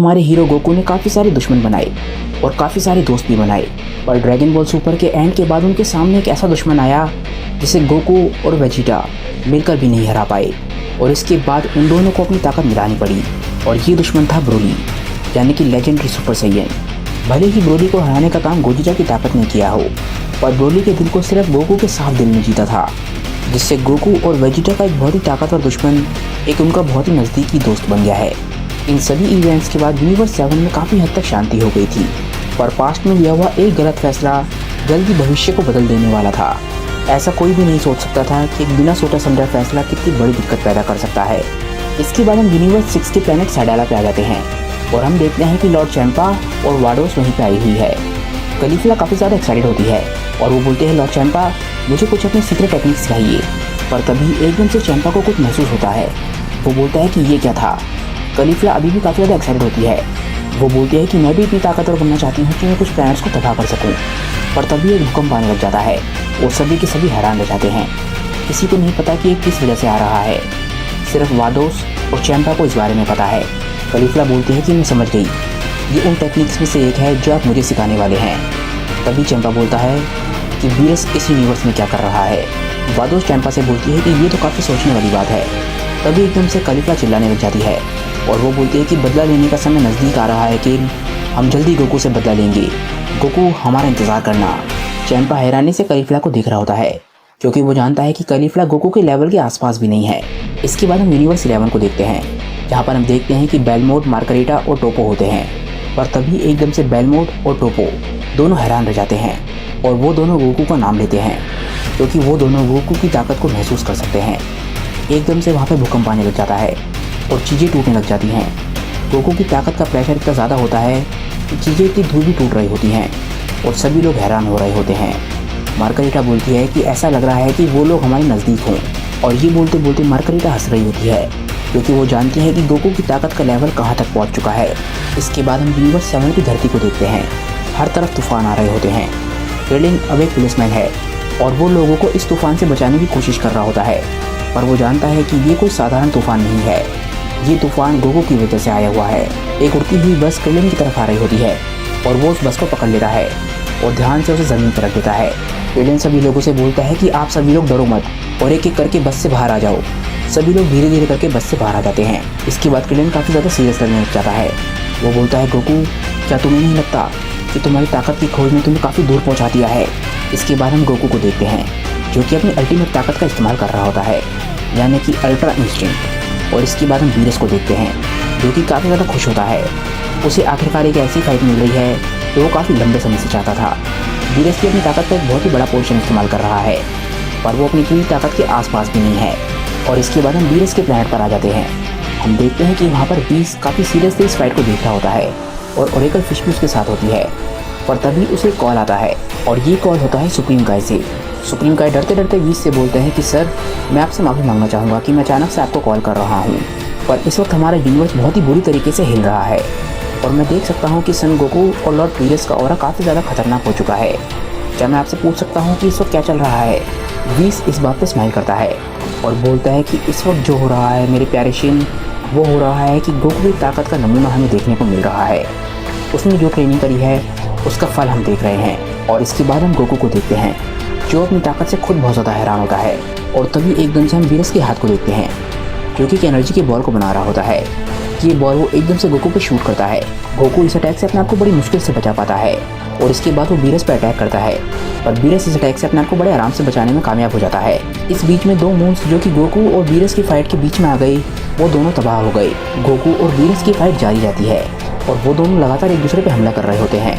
हमारे hero Goku ने काफ़ी सारे दुश्मन बनाए और काफ़ी सारे दोस्त भी बनाए, पर ड्रैगन बॉल सुपर के एंड के बाद उनके सामने एक ऐसा दुश्मन आया जिसे गोकू और वेजिटा मिलकर भी नहीं हरा पाए और इसके बाद उन दोनों को अपनी ताकत मिलानी पड़ी और ये दुश्मन था ब्रोली, यानी कि लेजेंडरी सुपर सैयन। भले ही ब्रोली को हराने का काम गोजिटा की ताकत ने किया हो, पर ब्रोली के दिल को सिर्फ गोकू के साफ दिल ने जीता था, जिससे गोकू और वेजिटा का एक बहुत ही ताकतवर दुश्मन एक उनका बहुत ही नज़दीकी दोस्त बन गया है। इन सभी इवेंट्स के बाद यूनिवर्स 7 में काफ़ी हद तक शांति हो गई थी, पर पास्ट में लिया हुआ एक गलत फैसला जल्दी भविष्य को बदल देने वाला था। ऐसा कोई भी नहीं सोच सकता था कि एक बिना सोचा समझा फैसला कितनी बड़ी दिक्कत पैदा कर सकता है। इसके बाद हम यूनिवर्स 6 के प्लैनेट सैडाला पे आ जाते हैं और हम देखते हैं कि लॉर्ड चैंपा और वाडोस वहीं पे आई हुई है। कलीफला काफ़ी ज़्यादा एक्साइटेड होती है और वो बोलते हैं, लॉर्ड चैंपा मुझे कुछ अपनी सीक्रेट टेक्निक सिखाइए। पर तभी एकदम से चैंपा को कुछ महसूस होता है। वो बोलता है कि ये क्या था। कलीफला अभी भी काफ़ी ज़्यादा एक्साइटेड होती है। वो बोलती है कि मैं भी इतनी ताकतवर बनना चाहती हूँ कि मैं कुछ प्लैनेट्स को तबाह कर सकूँ। पर तभी एक भूकंप आने लग जाता है और सभी के सभी हैरान रह जाते हैं। किसी को नहीं पता कि ये किस वजह से आ रहा है, सिर्फ वाडोस और चैंपा को इस बारे में पता है। कलीफला बोलती है कि मैं समझ गई, ये उन टेक्निक्स में से एक है जो आप मुझे सिखाने वाले हैं। तभी चैंपा बोलता है कि वीरस इस यूनिवर्स में क्या कर रहा है। वाडोस चैंपा से बोलती है कि ये तो काफ़ी सोचने वाली बात है। तभी एकदम से कलीफला चिल्लाने लग जाती है और वो बोलती है कि बदला लेने का समय नज़दीक आ रहा है कि हम जल्दी गोकू से बदला लेंगे। गोकू हमारा इंतज़ार करना। चैंपा हैरानी से कलीफला को देख रहा होता है क्योंकि वो जानता है कि कलीफला गोकू के लेवल के आसपास भी नहीं है। इसके बाद हम यूनिवर्स 11 को देखते हैं, जहाँ पर हम देखते हैं कि बेलमोड, मार्गरीटा और टोपो होते हैं। पर तभी एकदम से बेलमोड और टोपो दोनों हैरान रह जाते हैं और वो दोनों गोकू का नाम लेते हैं क्योंकि वो दोनों गोकू की ताकत को महसूस कर सकते हैं। एकदम से वहाँ पे भूकंप आने लग जाता है और चीज़ें टूटने लग जाती हैं। गोकू की ताकत का प्रेशर इतना ज़्यादा होता है कि चीज़ें इतनी दूर भी टूट रही होती हैं और सभी लोग हैरान हो रहे होते हैं। मार्गरीटा बोलती है कि ऐसा लग रहा है कि वो लोग हमारे नज़दीक हों, और ये बोलते बोलते मार्गरीटा हंस रही होती है क्योंकि वो जानती है कि गोकू की ताकत का लेवल कहाँ तक पहुँच चुका है। इसके बाद हम यूनिवर्स 7 की धरती को देखते हैं। हर तरफ तूफान आ रहे होते हैं। क्रिलिन अब एक पुलिसमैन है और वो लोगों को इस तूफान से बचाने की कोशिश कर रहा होता है, पर वो जानता है कि ये कोई साधारण तूफान नहीं है। ये तूफान गोकू की वजह से आया हुआ है। एक उड़ती हुई बस क्रिलिन की तरफ आ रही होती है और वो उस बस को पकड़ लेता है और ध्यान से उसे ज़मीन पर रख देता है। क्रिलिन सभी लोगों से बोलता है कि आप सभी लोग डरो मत और एक एक करके बस से बाहर आ जाओ। सभी लोग धीरे धीरे करके बस से बाहर आ जाते हैं। इसके बाद क्रिलिन काफ़ी ज़्यादा सीरियस लगने लग जाता है। वो बोलता है, गोकू क्या तुम्हें नहीं लगता कि तुम्हारी ताकत की खोज ने तुम्हें काफ़ी दूर पहुँचा दिया है। इसके बाद हम गोकू को देखते हैं जो कि अपनी अल्टीमेट ताकत का इस्तेमाल कर रहा होता है, यानी कि अल्ट्रा इंस्टिंक्ट। और इसके बाद हम वीरस को देखते हैं जो कि काफ़ी ज़्यादा खुश होता है। उसे आखिरकार एक ऐसी फाइट मिल रही है जो वो काफ़ी लंबे समय से चाहता था। वीरस की अपनी ताकत का एक बहुत ही बड़ा पोर्शन इस्तेमाल कर रहा है, पर वो अपनी पूरी ताकत के आसपास भी नहीं है। और इसके बाद हम वीरस के प्लैनेट पर आ जाते हैं। हम देखते हैं कि वहाँ पर वीस काफ़ी सीरियसली इस फाइट को देख रहा होता है और ओरेकल फिश भी उसके साथ होती है। पर तभी उसे कॉल आता है और ये कॉल होता है सुप्रीम काय से। सुप्रीम काय डरते डरते वीस से बोलते हैं कि सर, मैं आपसे माफ़ी मांगना चाहूँगा कि मैं अचानक से आपको कॉल कर रहा हूँ, पर इस वक्त हमारा यूनिवर्स बहुत ही बुरी तरीके से हिल रहा है और मैं देख सकता हूँ कि सन गोकू और लॉर्ड वीरस का ऑरा काफ़ी ज़्यादा खतरनाक हो चुका है। क्या मैं आपसे पूछ सकता हूँ कि इस वक्त क्या चल रहा है? वीस इस बात पर स्माइल करता है और बोलता है कि इस वक्त जो हो रहा है मेरे प्यारे शिन, वो हो रहा है कि गोकू की ताकत का नमूना हमें देखने को मिल रहा है। उसने जो ट्रेनिंग करी है उसका फल हम देख रहे हैं। और इसके बाद हम गोकू को देखते हैं जो अपनी ताकत से खुद बहुत ज़्यादा हैरान होता है। और तभी एकदम से हम वीरस के हाथ को देखते हैं जो कि एक एनर्जी के बॉल को बना रहा होता है। ये बॉल वो एकदम से गोकू पे शूट करता है। गोकू इस अटैक से अपने आप को बड़ी मुश्किल से बचा पाता है और इसके बाद वो वीरस पर अटैक करता है, पर वीरस इस अटैक से अपने आप को बड़े आराम से बचाने में कामयाब हो जाता है। इस बीच में दो मून्स जो कि गोकू और वीरस की फाइट के बीच में आ गई, वो दोनों तबाह हो गई। गोकू और वीरस की फाइट जारी रहती है और वो दोनों लगातार एक दूसरे पर हमला कर रहे होते हैं।